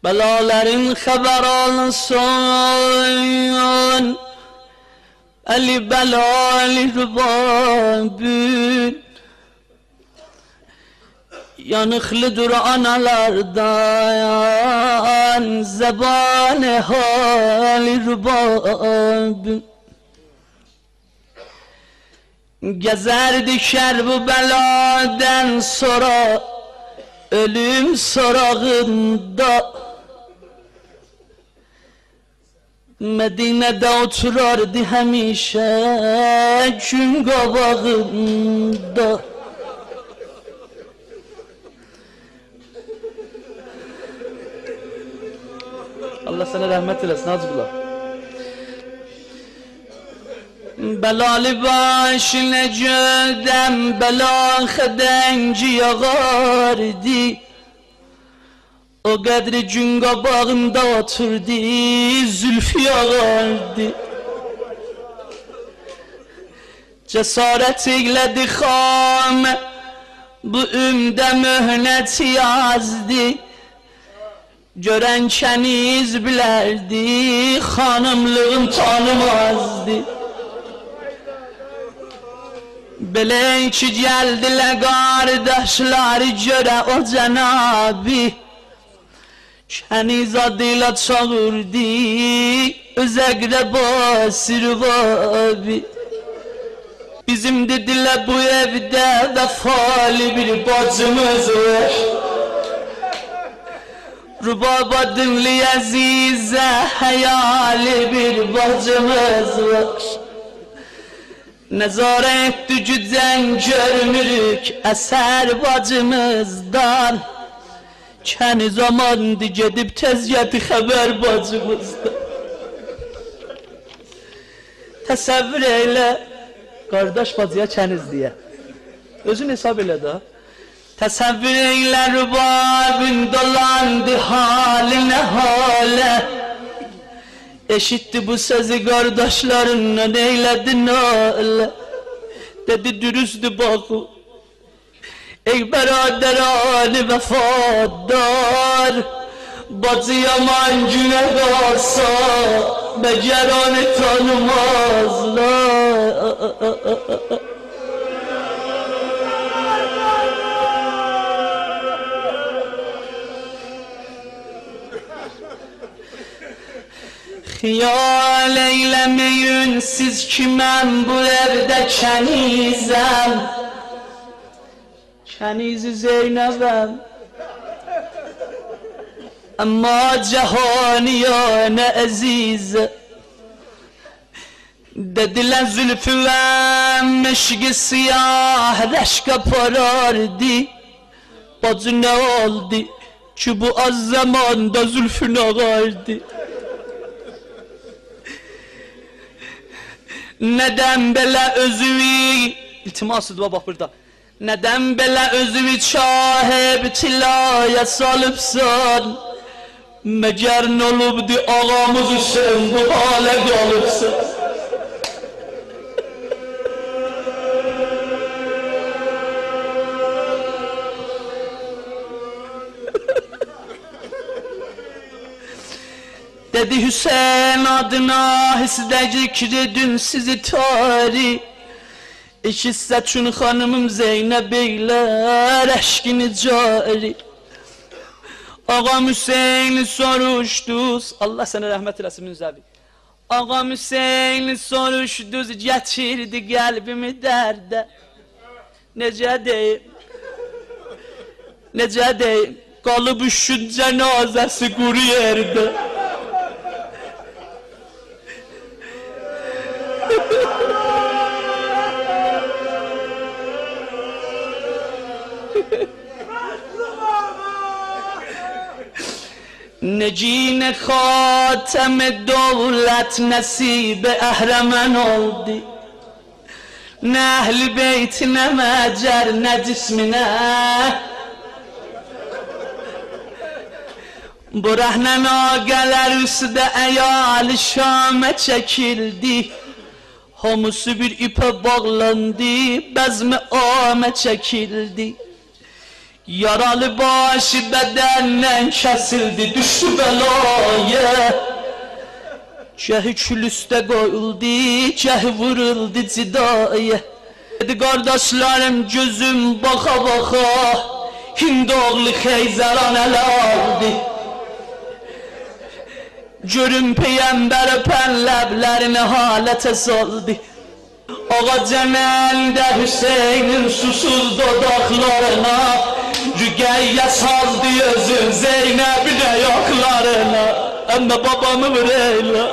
Belaların haber alsın Ali belali rübabün Yanıklıdır analardan Zebane hali rübabün Gezerdi şerbu beladen sonra Ölüm sorağında Medine'de oturardı hemişe gün kabağında Allah sana rahmet eylesin Hazbullah. Belali başına cöldem bela xedenci yağardı O kadri gün kabağında oturdu zülfü yağardı Cesaret eyledi xame bu ümde mühnet yazdı Gören keniz bilerdi hanımlığın tanımazdı Bilin ki geldiler kardeşler göre o Cenab-ı Keniz adıyla çağırdı Özegreba sirvabi Bizim dediler bu evde vefalı bir bacımız var Rubab adınlı azize hayali bir bacımız var Nezaret gücüden görmürük eser bacımızdan Keni zamandı gedib tezgahı haber bacımızdan Təsəvvür eyle Kardeş bacıya keniz diye Özün hesab elə da Təsəvvür eyle rübabın dolandı haline hale Eşitti bu sözü kardeşlerinden eyledi nale Dedi dürüstü bakı Ey beraderani vefadar Bacı yaman güne kalsa Becerani tanımazlar Xiyal eylemeyin siz ki ben bu evde kenizem Kenizi Zeynep'em Ama cehaniyane azize Dediler zülfüvem meşki siyah reşka parardı Bacı ne oldu ki bu az zamanda zülfün ağardı Neden belə özüvi İltimasıdır bak burada Neden belə özüvi çahib tilaya salıbsan Meğer nolubdu ağamız için bu hale kalıbsan Dedi Hüseyin adına hisde zikredin sizi tarih İşitse çün hanımım Zeynep eyler eşkini cari Ağam Hüseyin'i soruşdu Allah sana rahmet eylesin Münzevi Ağam Hüseyin'i soruşdu getirdi kalbimi derde Nece deyim Nece deyim Kalıp üşün cenazesi kuru yerde Necine hatem devlet nasib ehremen oldu Ne ehli beyt ne mecer ne cismine Bu rehnen ağalar üstü eyal Şam'e çekildi Hamusu bir ipe bağlandı Bezmi âme çekildi Yaralı başı bedenden kesildi, düştü belaya. Cehi külüste koyuldu, cehi vuruldu cidaya. Dedi kardeşlerim gözüm baka baka, Hindoğlu Xeyzəran ələ aldı. Görün peyğəmbər öpən ləblərini halətə saldı. Ağacın əlində Hüseynin susuz dodaqlarına, Rüqəyyə saldı özün Zeynəbin ayaqlarına. Əmmə babamı vur eylə.